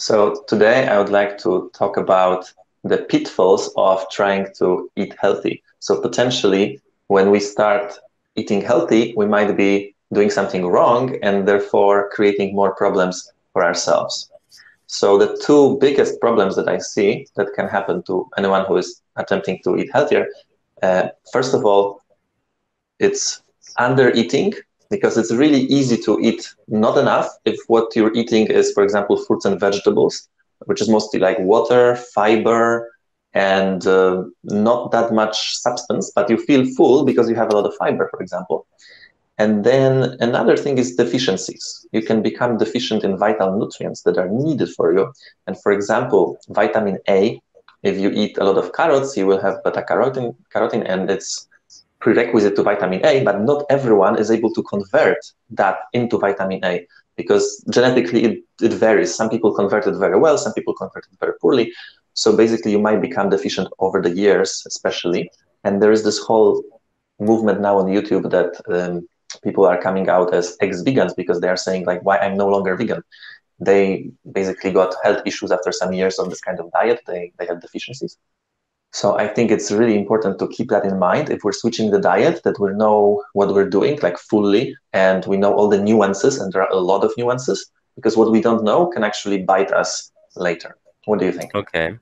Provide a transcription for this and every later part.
So today I would like to talk about the pitfalls of trying to eat healthy. So potentially when we start eating healthy, we might be doing something wrong and therefore creating more problems for ourselves. So the two biggest problems that I see that can happen to anyone who is attempting to eat healthier, first of all, it's under eating, because it's really easy to eat not enough if what you're eating is, for example, fruits and vegetables, which is mostly like water, fiber, and not that much substance, but you feel full because you have a lot of fiber, for example. And then another thing is deficiencies. You can become deficient in vital nutrients that are needed for you. And for example, vitamin A, if you eat a lot of carrots, you will have beta carotene, and it's prerequisite to vitamin A, but not everyone is able to convert that into vitamin A because genetically it varies. Some people convert it very well, some people convert it very poorly. So basically you might become deficient over the years, especially. And there is this whole movement now on YouTube that people are coming out as ex-vegans because they are saying like, why I'm no longer vegan. They basically got health issues after some years of this kind of diet. They had deficiencies. So I think it's really important to keep that in mind if we're switching the diet, that we know what we're doing like fully, and we know all the nuances, and there are a lot of nuances, because what we don't know can actually bite us later. What do you think? Okay.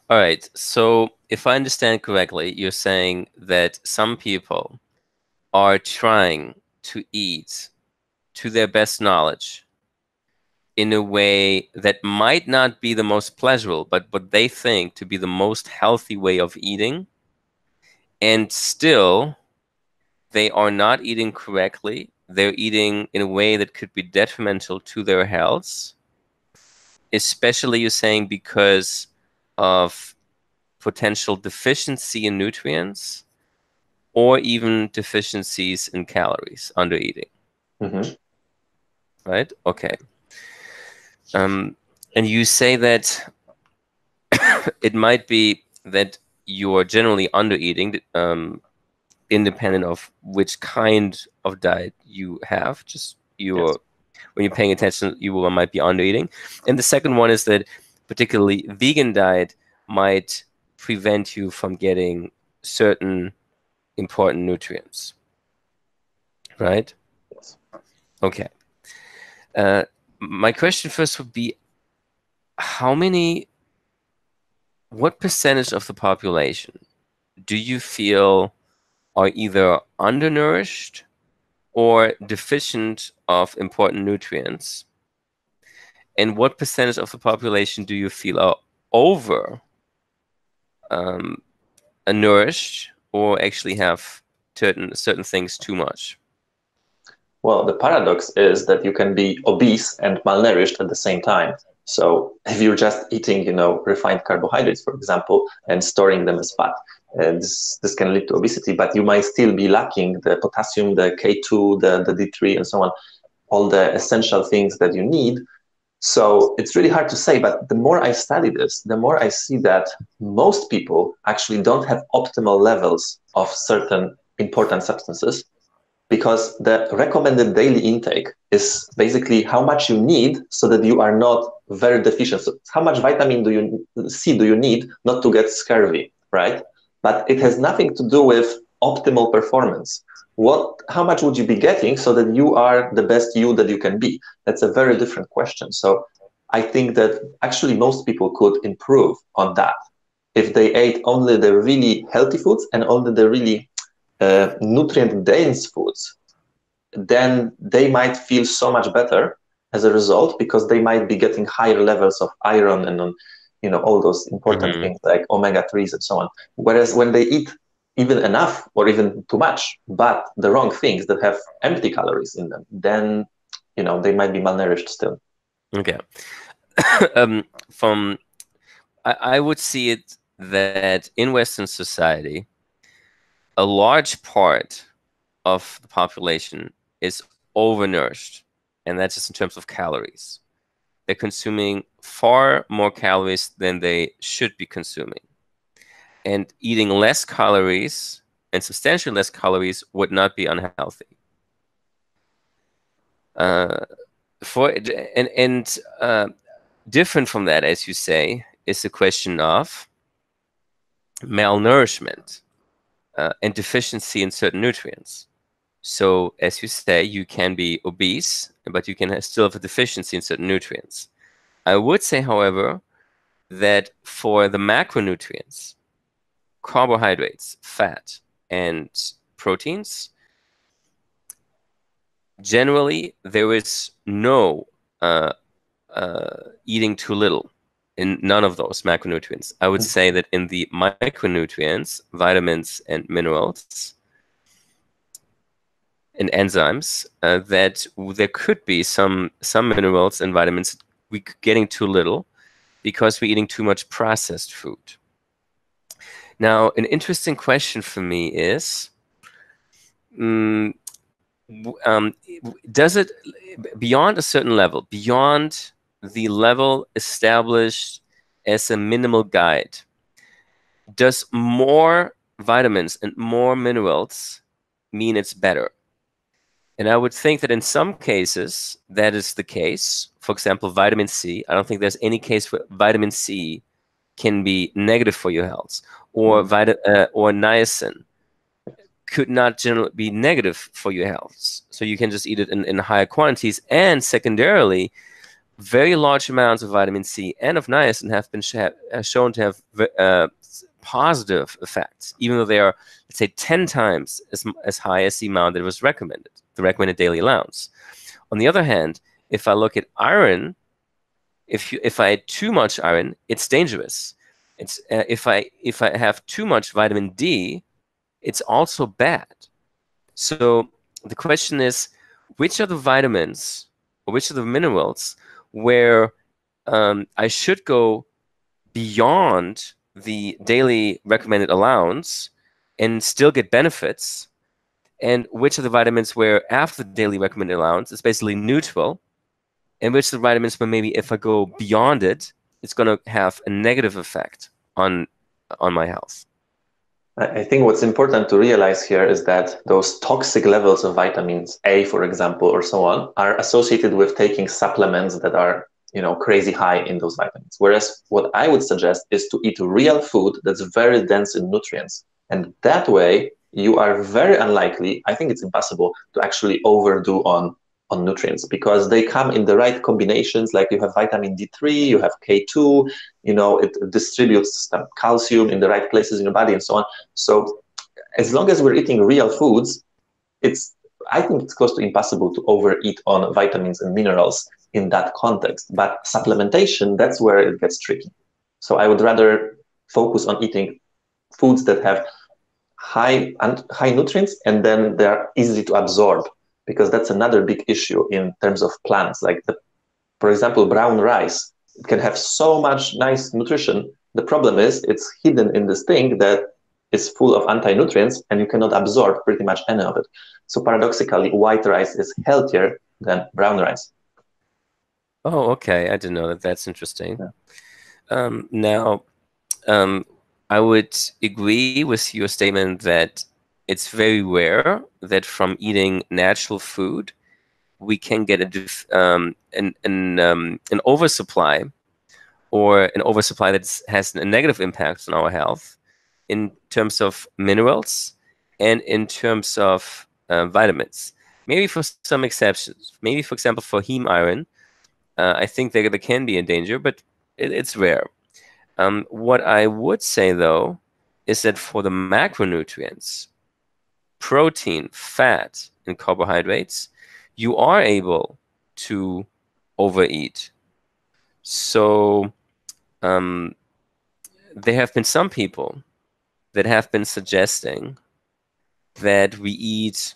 All right. So if I understand correctly, you're saying that some people are trying to eat to their best knowledge in a way that might not be the most pleasurable, but what they think to be the most healthy way of eating, and still they are not eating correctly. They're eating in a way that could be detrimental to their health, especially you're saying because of potential deficiency in nutrients or even deficiencies in calories under eating. Mm-hmm. Right? Okay. And you say that it might be that you're generally under eating, independent of which kind of diet you have. Just Yes. when you're paying attention, you might be under eating. And the second one is that particularly vegan diet might prevent you from getting certain important nutrients. Right? Yes. Okay. My question first would be, what percentage of the population do you feel are either undernourished or deficient of important nutrients? And what percentage of the population do you feel are over nourished or actually have certain things too much? Well, the paradox is that you can be obese and malnourished at the same time. So if you're just eating, refined carbohydrates, for example, and storing them as fat, this can lead to obesity, but you might still be lacking the potassium, the K2, the D3, and so on, all the essential things that you need. So it's really hard to say, but the more I study this, the more I see that most people actually don't have optimal levels of certain important substances, because the recommended daily intake is basically how much you need so that you are not very deficient. So how much vitamin C do you need not to get scurvy, right? But it has nothing to do with optimal performance. How much would you be getting so that you are the best you that you can be? That's a very different question. So I think that actually most people could improve on that if they ate only the really healthy foods and only the really nutrient dense foods. Then they might feel so much better as a result, because they might be getting higher levels of iron and all those important Mm-hmm. things like omega-3s and so on. Whereas when they eat even enough or even too much, but the wrong things that have empty calories in them, then they might be malnourished still. Okay. From I would see it that in Western society, a large part of the population is overnourished, and that's just in terms of calories. They're consuming far more calories than they should be consuming. And eating less calories and substantially less calories would not be unhealthy. Uh, for and Different from that, as you say, is the question of malnourishment and deficiency in certain nutrients. So, as you say, you can be obese, but you can still have a deficiency in certain nutrients. I would say, however, that for the macronutrients, carbohydrates, fat, and proteins, generally there is no eating too little in none of those macronutrients. I would say that in the micronutrients, vitamins and minerals and enzymes, that there could be some minerals and vitamins we're getting too little because we're eating too much processed food. Now, an interesting question for me is, does it, beyond a certain level, beyond the level established as a minimal guide, does more vitamins and more minerals mean it's better? And I would think that in some cases that is the case. For example, vitamin C. I don't think there's any case where vitamin C can be negative for your health, or or niacin could not generally be negative for your health. So you can just eat it in higher quantities. And secondarily, very large amounts of vitamin C and of niacin have been shown to have positive effects, even though they are, let's say, 10 times as high as the amount that was recommended, the recommended daily allowance. On the other hand, if I look at iron, if I had too much iron, it's dangerous. It's if I have too much vitamin D, it's also bad. So the question is, which are the vitamins or which are the minerals where I should go beyond the daily recommended allowance and still get benefits, and which are the vitamins where after the daily recommended allowance it's basically neutral, and which are the vitamins where maybe if I go beyond it, it's going to have a negative effect on my health. I think what's important to realize here is that those toxic levels of vitamins A, for example, or so on, are associated with taking supplements that are, crazy high in those vitamins. Whereas what I would suggest is to eat real food that's very dense in nutrients. And that way, you are very unlikely, I think it's impossible, to actually overdo on nutrients, because they come in the right combinations. Like you have vitamin D3, you have K2, it distributes some calcium in the right places in your body and so on. So as long as we're eating real foods, I think it's close to impossible to overeat on vitamins and minerals in that context. But supplementation, that's where it gets tricky. So I would rather focus on eating foods that have high nutrients, and then they're easy to absorb, because that's another big issue in terms of plants. Like, for example, brown rice, it can have so much nice nutrition. The problem is it's hidden in this thing that is full of anti-nutrients, and you cannot absorb pretty much any of it. So paradoxically, white rice is healthier than brown rice. Oh, okay. I didn't know that. That's interesting. Yeah. Now, I would agree with your statement that it's very rare that from eating natural food we can get an oversupply, or an oversupply that has a negative impact on our health in terms of minerals and in terms of vitamins. Maybe for some exceptions, maybe for example for heme iron, I think there can be a danger, but it's rare. What I would say though is that for the macronutrients, protein, fat, and carbohydrates, you are able to overeat. So there have been some people that have been suggesting that we eat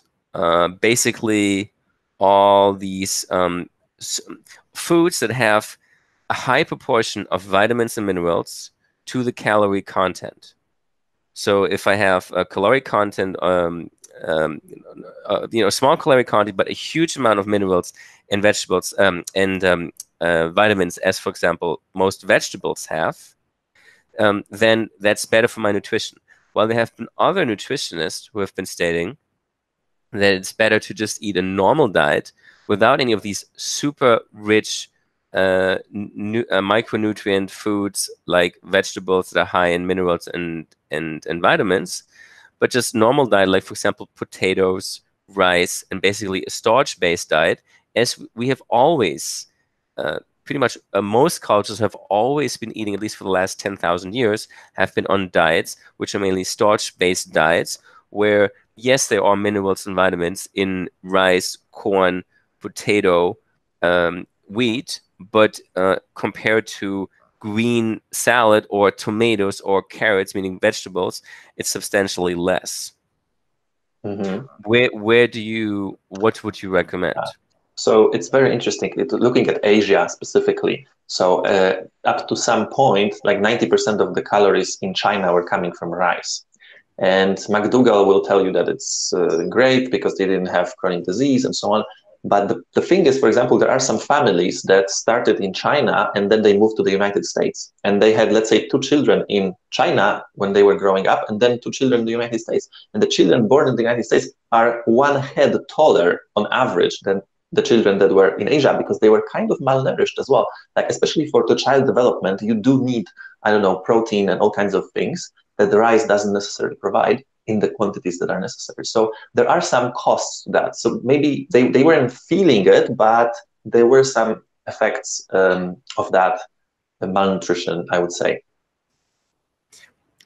basically all these foods that have a high proportion of vitamins and minerals to the calorie content. So if I have a caloric content, small caloric content, but a huge amount of minerals and vegetables and vitamins, as for example, most vegetables have, then that's better for my nutrition. While there have been other nutritionists who have been stating that it's better to just eat a normal diet without any of these super rich micronutrient foods like vegetables that are high in minerals and vitamins, but just normal diet, like for example, potatoes, rice, and basically a starch-based diet, as we have always, pretty much most cultures have always been eating, at least for the last 10,000 years, have been on diets, which are mainly starch-based diets, where yes, there are minerals and vitamins in rice, corn, potato, wheat, but compared to green salad or tomatoes or carrots, meaning vegetables, it's substantially less. Mm-hmm. What would you recommend? So it's very interesting looking at Asia specifically. So up to some point, like 90% of the calories in China were coming from rice. And McDougall will tell you that it's great because they didn't have chronic disease and so on. But the thing is, for example, there are some families that started in China and then they moved to the United States. And they had, let's say, two children in China when they were growing up, and then two children in the United States. And the children born in the United States are one head taller on average than the children that were in Asia because they were kind of malnourished as well. Like, especially for the child development, you do need, I don't know, protein and all kinds of things that the rice doesn't necessarily provide in the quantities that are necessary. So there are some costs to that. So maybe they weren't feeling it, but there were some effects of that malnutrition, I would say.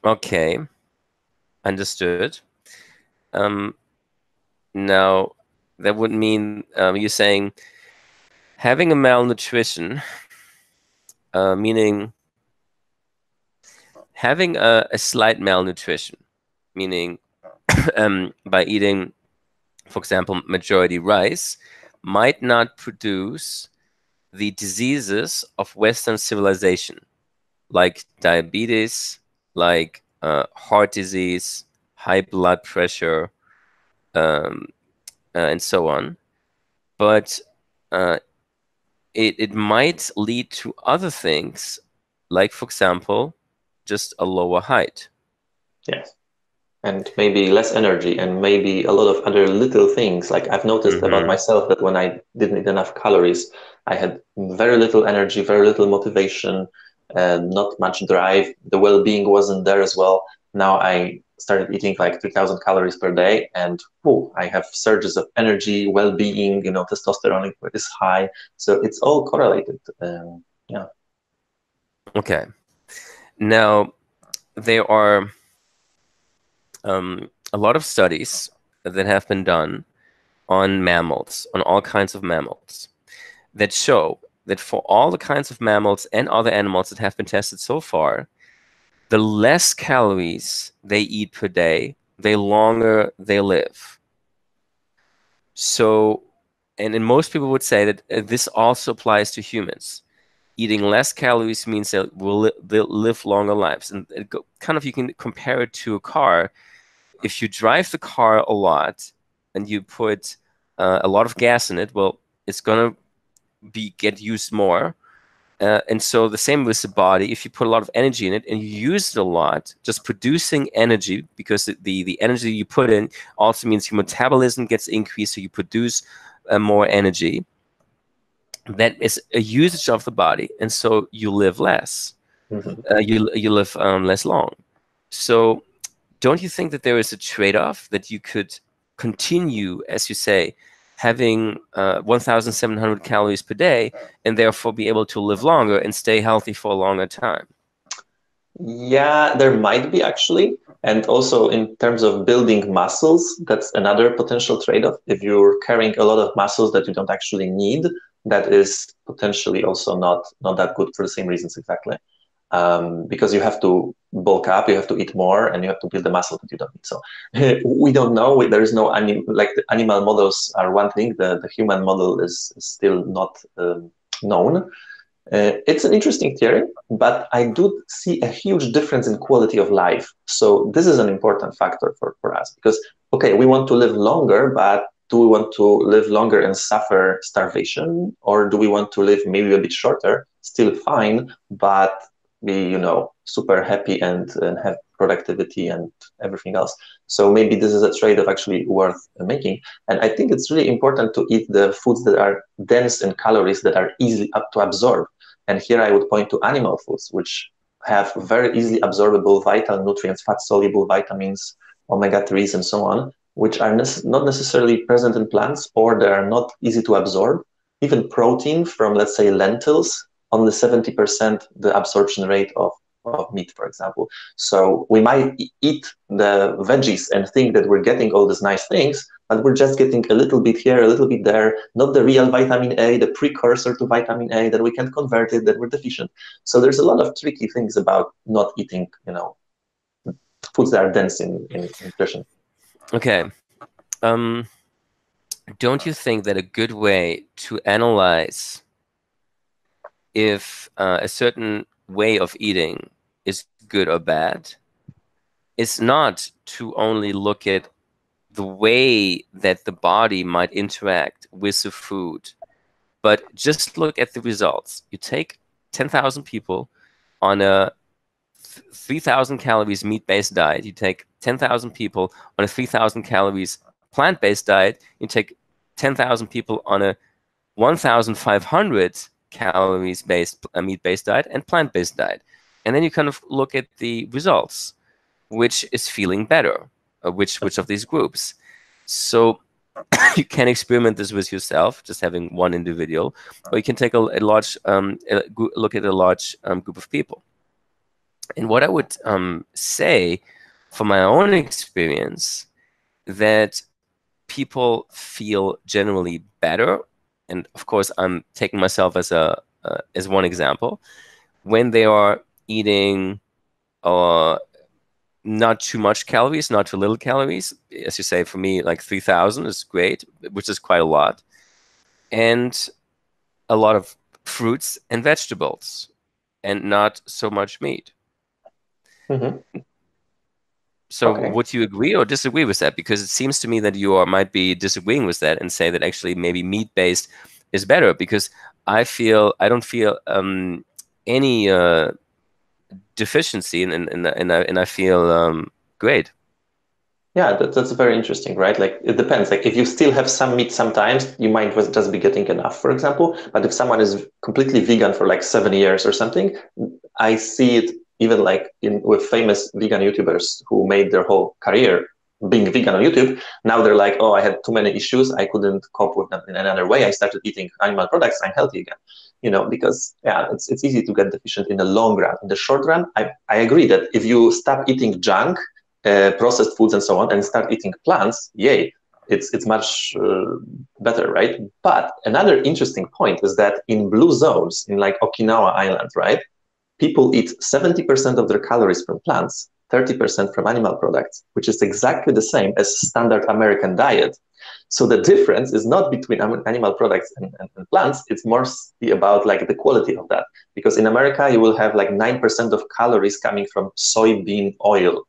Okay, understood. Um, Now, that would mean you're saying having a malnutrition, meaning having a slight malnutrition, meaning by eating, for example, majority rice, might not produce the diseases of Western civilization, like diabetes, like heart disease, high blood pressure, um, and so on. But uh, it might lead to other things, like, for example, just a lower height. Yes. And maybe less energy and maybe a lot of other little things. Like I've noticed about Mm-hmm. myself that when I didn't eat enough calories, I had very little energy, very little motivation, not much drive. The well-being wasn't there as well. Now I started eating like 3,000 calories per day, and I have surges of energy, well-being. Testosterone is high, so it's all correlated. Yeah. Okay. Now, there are a lot of studies that have been done on mammals, on all kinds of mammals, that show that for all the kinds of mammals and other animals that have been tested so far, the less calories they eat per day, the longer they live. So, and most people would say that this also applies to humans. Eating less calories means that they'll live longer lives. And kind of you can compare it to a car. If you drive the car a lot and you put a lot of gas in it, well, it's gonna get used more. And so the same with the body. If you put a lot of energy in it and you use it a lot, just producing energy, because the energy you put in also means your metabolism gets increased, so you produce more energy. That is a usage of the body, and so you live less. Mhm. You live less long. So don't you think that there is a trade-off that you could continue, as you say, having 1,700 calories per day and therefore be able to live longer and stay healthy for a longer time? Yeah, there might be actually. And also in terms of building muscles, that's another potential trade-off. If you're carrying a lot of muscles that you don't actually need, that is potentially also not that good for the same reasons exactly. Because you have to bulk up, you have to eat more, and you have to build the muscle that you don't need. So we don't know. There is no like the animal models are one thing. The human model is still not known. It's an interesting theory, but I do see a huge difference in quality of life. So this is an important factor for us because, okay, we want to live longer, but do we want to live longer and suffer starvation? Or do we want to live maybe a bit shorter, still fine, but be, super happy and have productivity and everything else. So maybe this is a trade-off actually worth making. And I think it's really important to eat the foods that are dense in calories, that are easy up to absorb. And here I would point to animal foods, which have very easily absorbable vital nutrients, fat-soluble vitamins, omega-3s, and so on, which are not necessarily present in plants, or they are not easy to absorb. Even protein from, let's say, lentils, only 70% the absorption rate of meat, for example. So we might eat the veggies and think that we're getting all these nice things, but we're just getting a little bit here, a little bit there, not the real vitamin A, the precursor to vitamin A, that we can convert it, that we're deficient. So there's a lot of tricky things about not eating, foods that are dense in nutrition. Okay. Don't you think that a good way to analyze if a certain way of eating is good or bad is not to only look at the way that the body might interact with the food, but just look at the results? You take 10,000 people on a 3,000 calories meat-based diet. You take 10,000 people on a 3,000 calories plant-based diet. You take 10,000 people on a 1,500 calories based meat-based diet and plant-based diet, and then you kind of look at the results, which is feeling better, which of these groups. So you can experiment this with yourself, just having one individual, or you can take a large look at a large group of people. And what I would say from my own experience, that people feel generally better, and of course I'm taking myself as as one example, when they are eating not too much calories, not too little calories. As you say, for me, like 3,000 is great, which is quite a lot, and a lot of fruits and vegetables, and not so much meat. Mm-hmm. So Okay. would you agree or disagree with that? Because it seems to me that you might be disagreeing with that and say that actually maybe meat-based is better, because I don't feel any deficiency, and I feel great. Yeah, that's very interesting, right? Like it depends. Like if you still have some meat sometimes, you might just be getting enough, for example. But if someone is completely vegan for like 7 years or something, I see it even like with famous vegan YouTubers who made their whole career being vegan on YouTube. Now they're like, oh, I had too many issues. I couldn't cope with them in another way. I started eating animal products. I'm healthy again. Because yeah, it's easy to get deficient in the long run. In the short run, I agree that if you stop eating junk, processed foods and so on, and start eating plants, yay, it's much better, right? But another interesting point is that in blue zones, in like Okinawa Island, right, people eat 70% of their calories from plants, 30% from animal products, which is exactly the same as standard American diet. So the difference is not between animal products and plants, it's more about like the quality of that. Because in America, you will have like 9% of calories coming from soybean oil,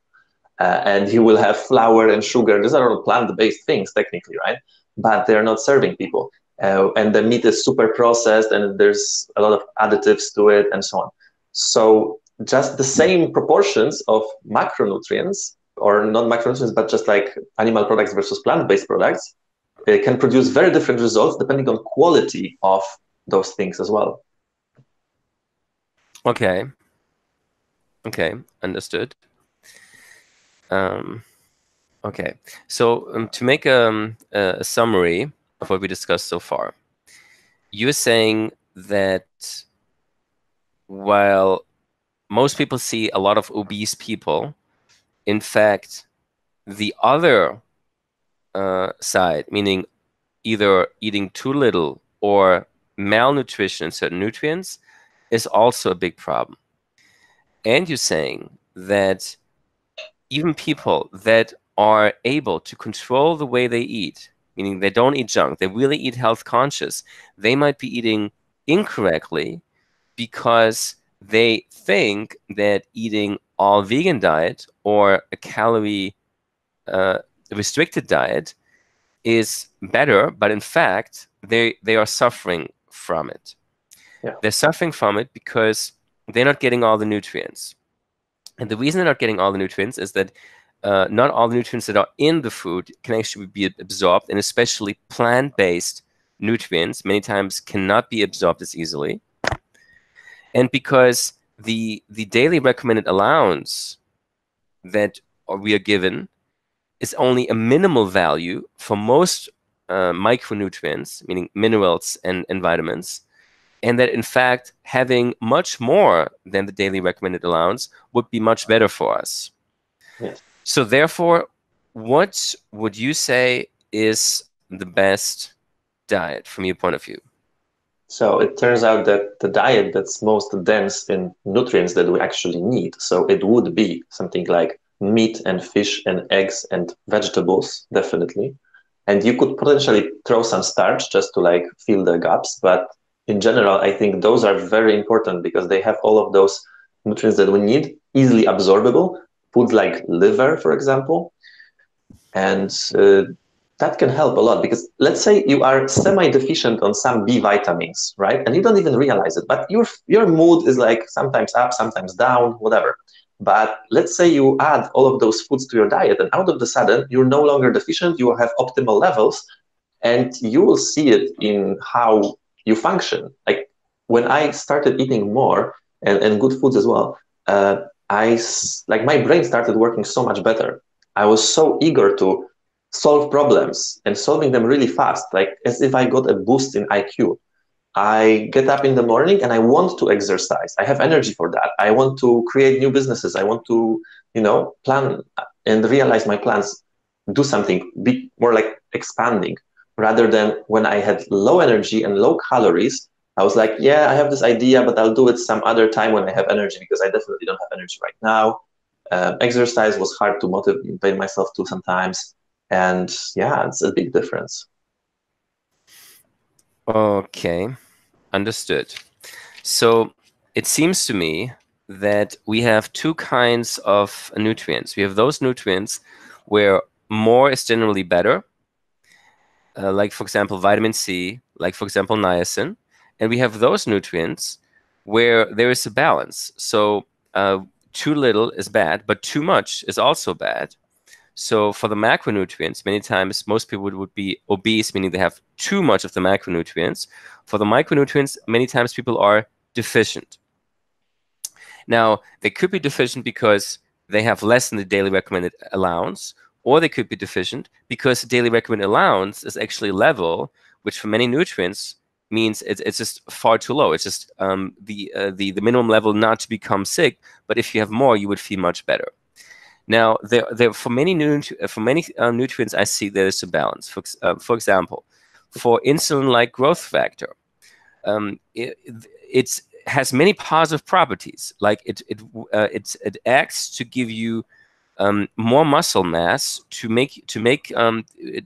and you will have flour and sugar. These are all plant-based things, technically, right? But they're not serving people. And the meat is super processed, and there's a lot of additives to it, and so on. So just the same proportions of macronutrients, or not macronutrients, but just like animal products versus plant-based products, can produce very different results depending on quality of those things as well. Okay. Okay, understood. Okay, so to make a summary of what we discussed so far, you're saying that while most people see a lot of obese people, in fact, the other side, meaning either eating too little or malnutrition in certain nutrients, is also a big problem. And you're saying that even people that are able to control the way they eat, meaning they don't eat junk, they really eat health conscious, they might be eating incorrectly because they think that eating all vegan diet or a calorie restricted diet is better, but in fact they are suffering from it. Yeah. They're suffering from it because they're not getting all the nutrients. And the reason they're not getting all the nutrients is that not all the nutrients that are in the food can actually be absorbed, and especially plant-based nutrients many times cannot be absorbed as easily. And because the daily recommended allowance that we are given is only a minimal value for most micronutrients, meaning minerals and vitamins, and that in fact having much more than the daily recommended allowance would be much better for us. Yes. So therefore, what would you say is the best diet from your point of view? So it turns out that the diet that's most dense in nutrients that we actually need, so it would be something like meat and fish and eggs and vegetables, definitely. And you could potentially throw some starch just to like fill the gaps, but in general, I think those are very important because they have all of those nutrients that we need, easily absorbable. Foods like liver, for example, and that can help a lot because let's say you are semi-deficient on some B vitamins, right? And you don't even realize it, but your mood is like sometimes up, sometimes down, whatever. But let's say you add all of those foods to your diet, and out of the sudden, you're no longer deficient, you will have optimal levels, and you will see it in how you function. Like when I started eating more and good foods as well, like my brain started working so much better. I was so eager to solve problems and solving them really fast, like as if I got a boost in IQ. I get up in the morning and I want to exercise. I have energy for that. I want to create new businesses. I want to, plan and realize my plans, do something, be more like expanding rather than when I had low energy and low calories. I was like, yeah, I have this idea, but I'll do it some other time when I have energy because I definitely don't have energy right now. Exercise was hard to motivate myself to sometimes. And yeah, it's a big difference. Okay, understood. So it seems to me that we have two kinds of nutrients. We have those nutrients where more is generally better, like for example vitamin C, like for example niacin, and we have those nutrients where there is a balance. So too little is bad, but too much is also bad. So for the macronutrients, many times most people would be obese, meaning they have too much of the macronutrients. For the micronutrients, many times people are deficient. Now, they could be deficient because they have less than the daily recommended allowance, or they could be deficient because the daily recommended allowance is actually level, which for many nutrients means it's just far too low. It's just the minimum level not to become sick, but if you have more, you would feel much better. Now, for many nutrients, I see there's a balance. For example, for insulin-like growth factor, it has many positive properties. Like it acts to give you more muscle mass to make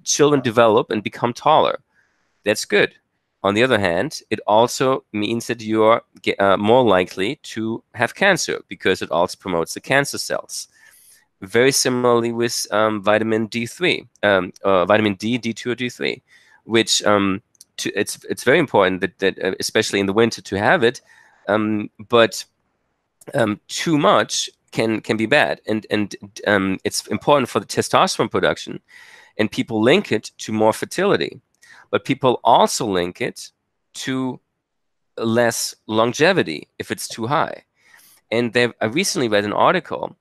children develop and become taller. That's good. On the other hand, it also means that you are more likely to have cancer because it also promotes the cancer cells. Very similarly with vitamin D3, vitamin D, D2 or D3, which it's very important that especially in the winter to have it, but too much can be bad, and it's important for the testosterone production, and people link it to more fertility, but people also link it to less longevity if it's too high. And I recently read an article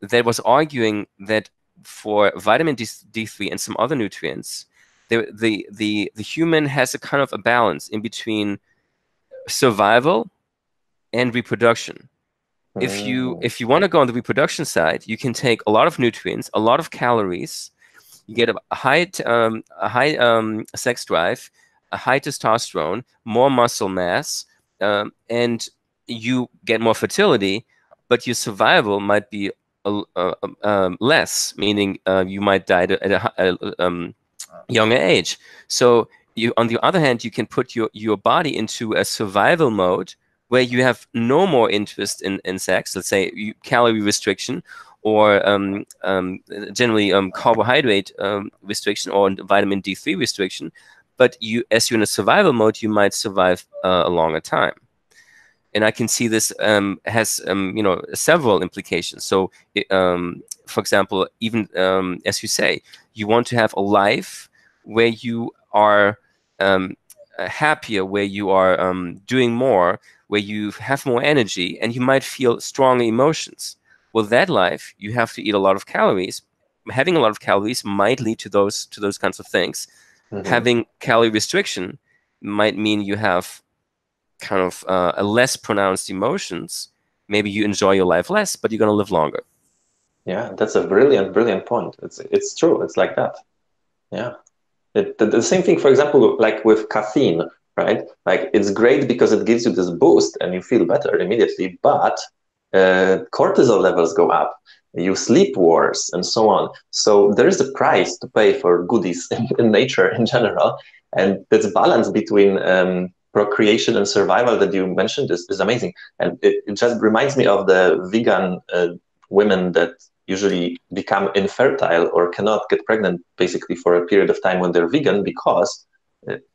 that was arguing that for vitamin D3 and some other nutrients, the human has a kind of a balance in between survival and reproduction. If you want to go on the reproduction side, you can take a lot of nutrients, a lot of calories, you get a high sex drive, a high testosterone, more muscle mass, and you get more fertility, but your survival might be less, meaning you might die at a younger age. So on the other hand, you can put your body into a survival mode where you have no more interest in sex, let's say calorie restriction, or generally carbohydrate restriction, or vitamin D3 restriction. But as you're in a survival mode, you might survive a longer time. And I can see this has several implications. So, for example, even as you say, you want to have a life where you are happier, where you are doing more, where you have more energy, and you might feel stronger emotions. Well, that life, you have to eat a lot of calories. Having a lot of calories might lead to those kinds of things. Hmm. Having calorie restriction might mean you have kind of a less pronounced emotions. Maybe you enjoy your life less, but you're going to live longer. Yeah, that's a brilliant, brilliant point. It's true. It's like that. Yeah. The same thing, for example, like with caffeine, right? Like it's great because it gives you this boost and you feel better immediately, but cortisol levels go up, you sleep worse, and so on. So there is a price to pay for goodies in nature in general. And this balance between procreation and survival that you mentioned is amazing. And it just reminds me of the vegan women that usually become infertile or cannot get pregnant basically for a period of time when they're vegan because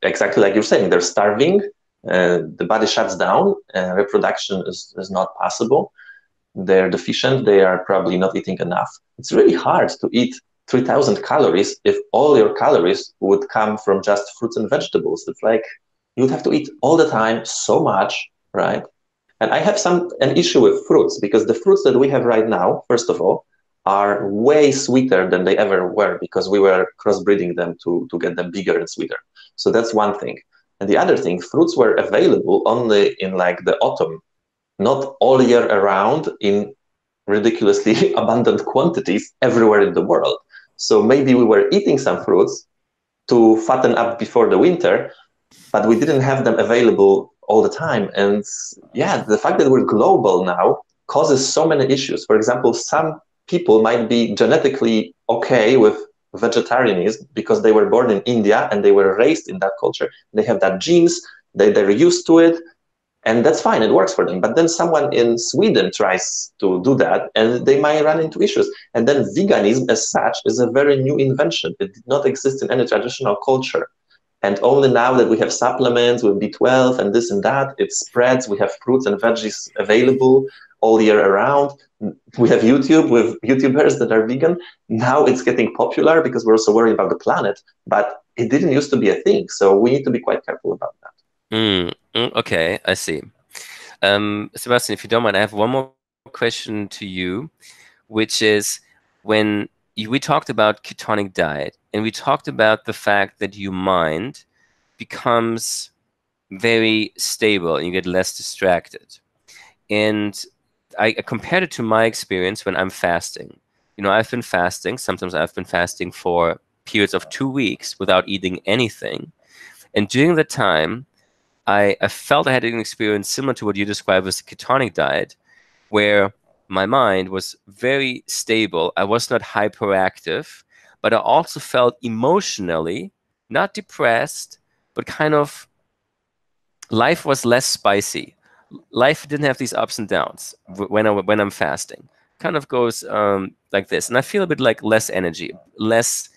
exactly like you're saying, they're starving, the body shuts down, reproduction is not possible, they're deficient, they are probably not eating enough. It's really hard to eat 3,000 calories if all your calories would come from just fruits and vegetables. It's like you'd have to eat all the time so much, right? And I have an issue with fruits because the fruits that we have right now, first of all, are way sweeter than they ever were because we were crossbreeding them to get them bigger and sweeter. So that's one thing. And the other thing, fruits were available only in like the autumn, not all year around in ridiculously abundant quantities everywhere in the world. So maybe we were eating some fruits to fatten up before the winter, but we didn't have them available all the time. And yeah, the fact that we're global now causes so many issues. For example, some people might be genetically okay with vegetarianism because they were born in India and they were raised in that culture. They have that genes, they're used to it, and that's fine, it works for them. But then someone in Sweden tries to do that and they might run into issues. And then veganism as such is a very new invention. It did not exist in any traditional culture. And only now that we have supplements with B12 and this and that, it spreads. We have fruits and veggies available all year around. We have YouTube with YouTubers that are vegan. Now it's getting popular because we're also worried about the planet, but it didn't used to be a thing. So we need to be quite careful about that. Okay, I see. Sebastian, if you don't mind, I have one more question to you, which is when we talked about ketonic diet and we talked about the fact that your mind becomes very stable and you get less distracted. And I compared it to my experience when I'm fasting. I've been fasting. Sometimes I've been fasting for periods of 2 weeks without eating anything. And during the time, I felt I had an experience similar to what you described as a ketonic diet, where my mind was very stable. I was not hyperactive, but I also felt emotionally not depressed, but kind of life was less spicy. Life didn't have these ups and downs when I'm fasting. Kind of goes like this, and I feel a bit like less energy, less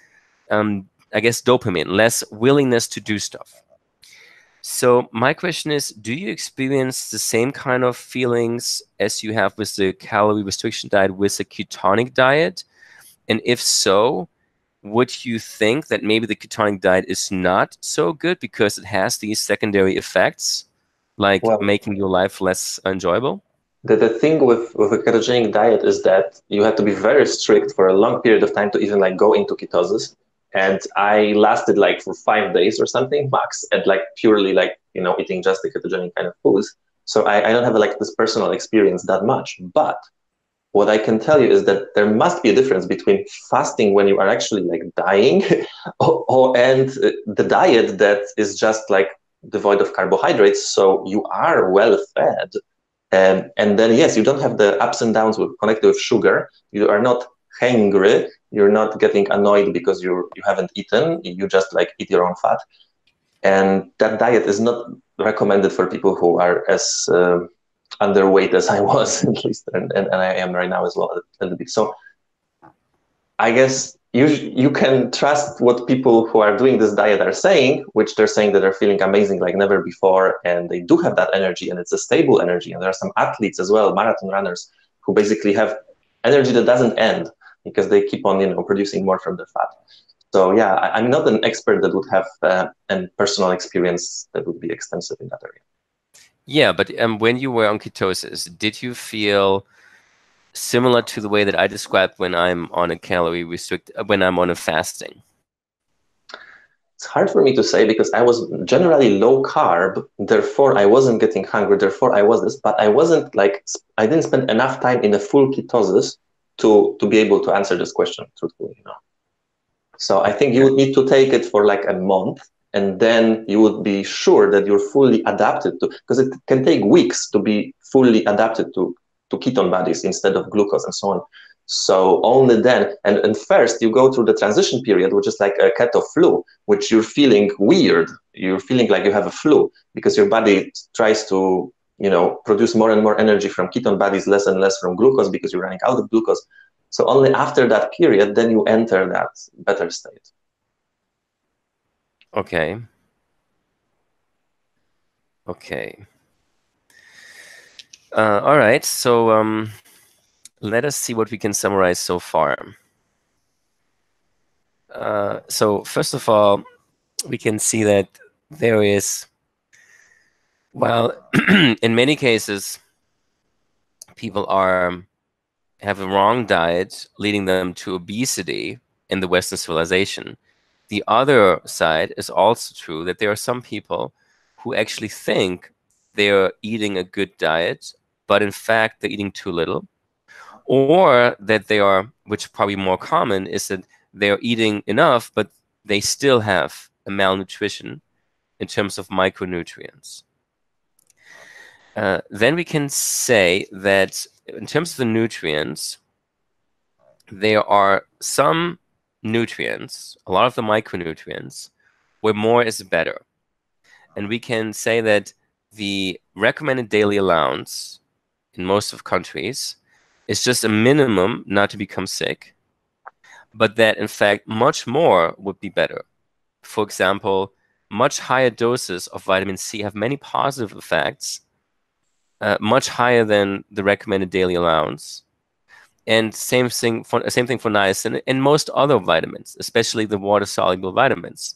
I guess dopamine, less willingness to do stuff. So my question is, do you experience the same kind of feelings as you have with the calorie restriction diet with the ketonic diet? And if so, would you think that maybe the ketonic diet is not so good because it has these secondary effects, like Well, making your life less enjoyable? the thing with a ketogenic diet is that you have to be very strict for a long period of time to even like go into ketosis. And I lasted like for 5 days or something max at like purely like, eating just the ketogenic kind of foods. So I don't have like this personal experience that much. But what I can tell you is that there must be a difference between fasting when you are actually like dying and the diet that is just like devoid of carbohydrates. So you are well fed, and then, yes, you don't have the ups and downs connected with sugar. You are not hangry. You're not getting annoyed because you haven't eaten. You just like eat your own fat. And that diet is not recommended for people who are as underweight as I was, at least, and I am right now as well a little bit. So I guess you can trust what people who are doing this diet are saying, which they're saying that they're feeling amazing like never before, and they do have that energy, and it's a stable energy. And there are some athletes as well, marathon runners, who basically have energy that doesn't end because they keep on, producing more from the fat. So yeah, I'm not an expert that would have a personal experience that would be extensive in that area. Yeah, but when you were on ketosis, did you feel similar to the way that I described when I'm on a when I'm on a fasting? It's hard for me to say because I was generally low carb, therefore I wasn't getting hungry, therefore I was this, but I wasn't like, I didn't spend enough time in a full ketosis to be able to answer this question truthfully. So I think you would need to take it for like a month, and then you would be sure that you're fully adapted to, because it can take weeks to be fully adapted to ketone bodies instead of glucose and so on. So only then, and first you go through the transition period, which is like a keto flu, which you're feeling weird. You're feeling like you have a flu because your body tries to, produce more and more energy from ketone bodies, less and less from glucose because you're running out of glucose. So only after that period, then you enter that better state. Okay. Okay. All right. So let us see what we can summarize so far. So first of all, we can see that there is, well, in many cases, people have a wrong diet, leading them to obesity in the Western civilization. The other side is also true, that there are some people who actually think they're eating a good diet, but in fact they're eating too little. Or that they are, which probably more common, is that they're eating enough, but they still have a malnutrition in terms of micronutrients. Then we can say that in terms of the nutrients, there are some nutrients, a lot of the micronutrients, where more is better. And we can say that the recommended daily allowance in most of countries is just a minimum not to become sick, but that in fact much more would be better. For example, much higher doses of vitamin C have many positive effects, much higher than the recommended daily allowance. And same thing for niacin and most other vitamins, especially the water-soluble vitamins.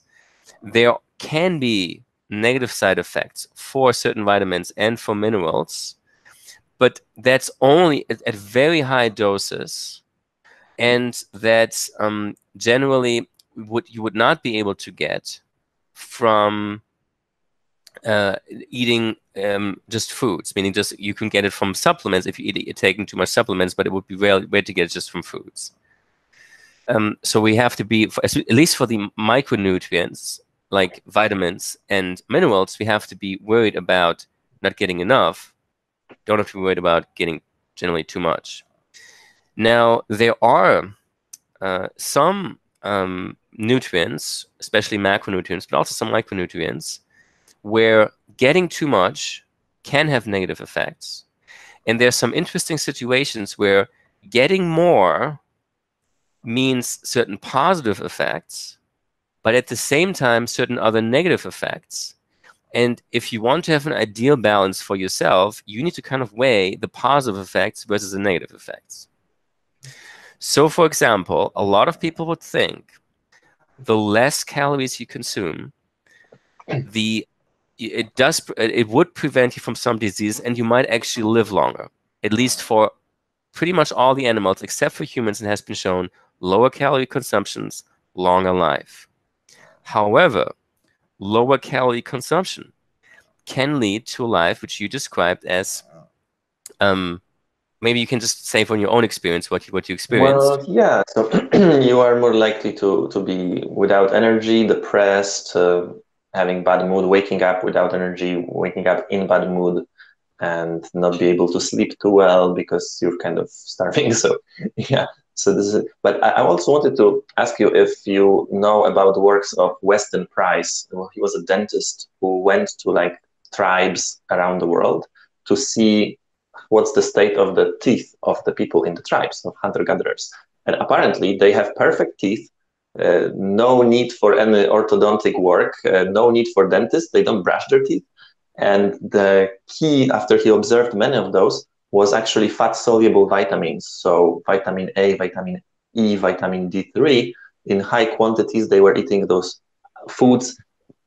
There can be negative side effects for certain vitamins and for minerals, but that's only at very high doses, and that generally you would not be able to get from eating just foods, meaning just you can get it from supplements if you're taking too much supplements, but it would be rare to get it just from foods. So we have to be, at least for the micronutrients, like vitamins and minerals, we have to be worried about not getting enough. Don't have to be worried about getting generally too much. Now, there are some nutrients, especially macronutrients, but also some micronutrients, where getting too much can have negative effects. And there's some interesting situations where getting more means certain positive effects, but at the same time, certain other negative effects. And if you want to have an ideal balance for yourself, you need to kind of weigh the positive effects versus the negative effects. So, for example, a lot of people would think the less calories you consume, it would prevent you from some disease, and you might actually live longer. At least for pretty much all the animals, except for humans, it has been shown lower calorie consumptions, longer life. However, lower calorie consumption can lead to a life which you described as, maybe you can just say from your own experience what you experienced. Well, yeah. So you are more likely to be without energy, depressed, having bad mood, waking up without energy, waking up in bad mood, and not be able to sleep too well because you're kind of starving. So yeah. So this is. But I also wanted to ask you if you know about the works of Weston Price. Well, he was a dentist who went to like tribes around the world to see what's the state of the teeth of the people in the tribes of hunter-gatherers. And apparently they have perfect teeth, no need for any orthodontic work, no need for dentists. They don't brush their teeth. And the key, after he observed many of those, was actually fat-soluble vitamins. So vitamin A, vitamin E, vitamin D3, in high quantities, they were eating those foods.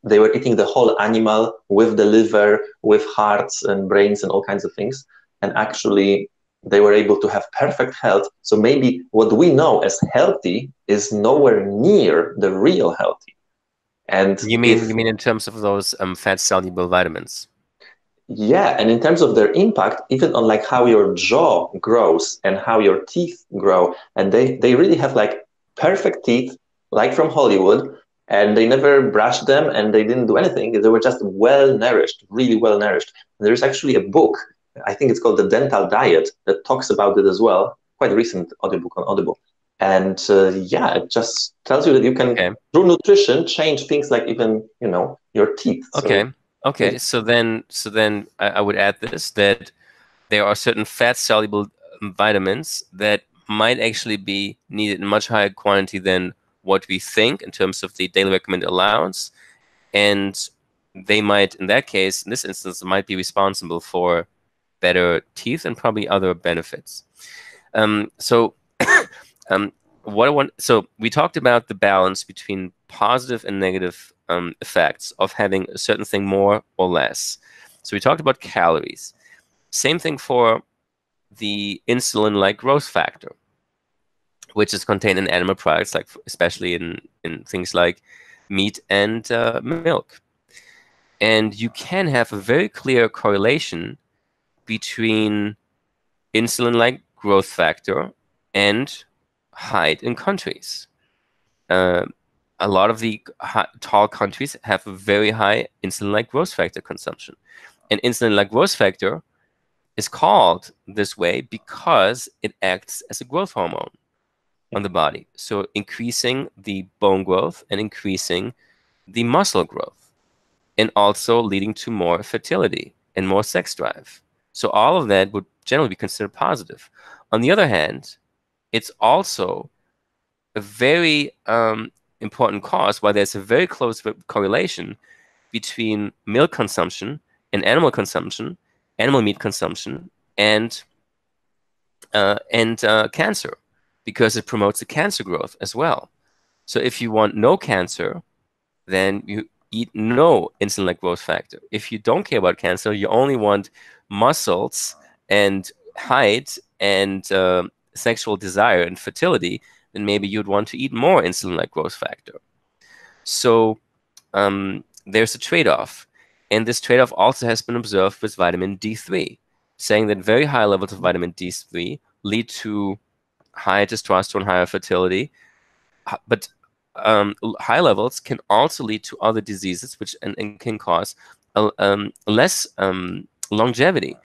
They were eating the whole animal with the liver, with hearts and brains and all kinds of things. And actually, they were able to have perfect health. So maybe what we know as healthy is nowhere near the real healthy. And You if mean in terms of those fat soluble vitamins? Yeah, and in terms of their impact, even on like how your jaw grows and how your teeth grow, and they really have like perfect teeth, like from Hollywood, and they never brushed them and they didn't do anything. They were just well nourished, really well nourished. And there's actually a book, I think it's called The Dental Diet, that talks about it as well. Quite a recent audiobook on Audible. And yeah, it just tells you that you can, Okay. through nutrition, change things like even, your teeth. Okay. So Okay. So then I would add this, that there are certain fat soluble vitamins that might actually be needed in much higher quantity than what we think in terms of the daily recommended allowance. And they might, in that case, in this instance, might be responsible for better teeth and probably other benefits. So um, so we talked about the balance between positive and negative effects of having a certain thing more or less. So we talked about calories. Same thing for the insulin-like growth factor, which is contained in animal products, like especially in things like meat and milk. And you can have a very clear correlation between insulin-like growth factor and height in countries. Uh, a lot of the tall countries have a very high insulin-like growth factor consumption. And insulin-like growth factor is called this way because it acts as a growth hormone on the body. So increasing the bone growth and increasing the muscle growth, and also leading to more fertility and more sex drive. So all of that would generally be considered positive. On the other hand, it's also a very important cause why there's a very close correlation between milk consumption and animal meat consumption, and cancer, because it promotes the cancer growth as well. So if you want no cancer, then you eat no insulin-like growth factor. If you don't care about cancer, you only want muscles and height and sexual desire and fertility, then maybe you'd want to eat more insulin-like growth factor. So there's a trade-off. And this trade-off also has been observed with vitamin D3, saying that very high levels of vitamin D3 lead to high testosterone, higher fertility, but high levels can also lead to other diseases, which and can cause less longevity.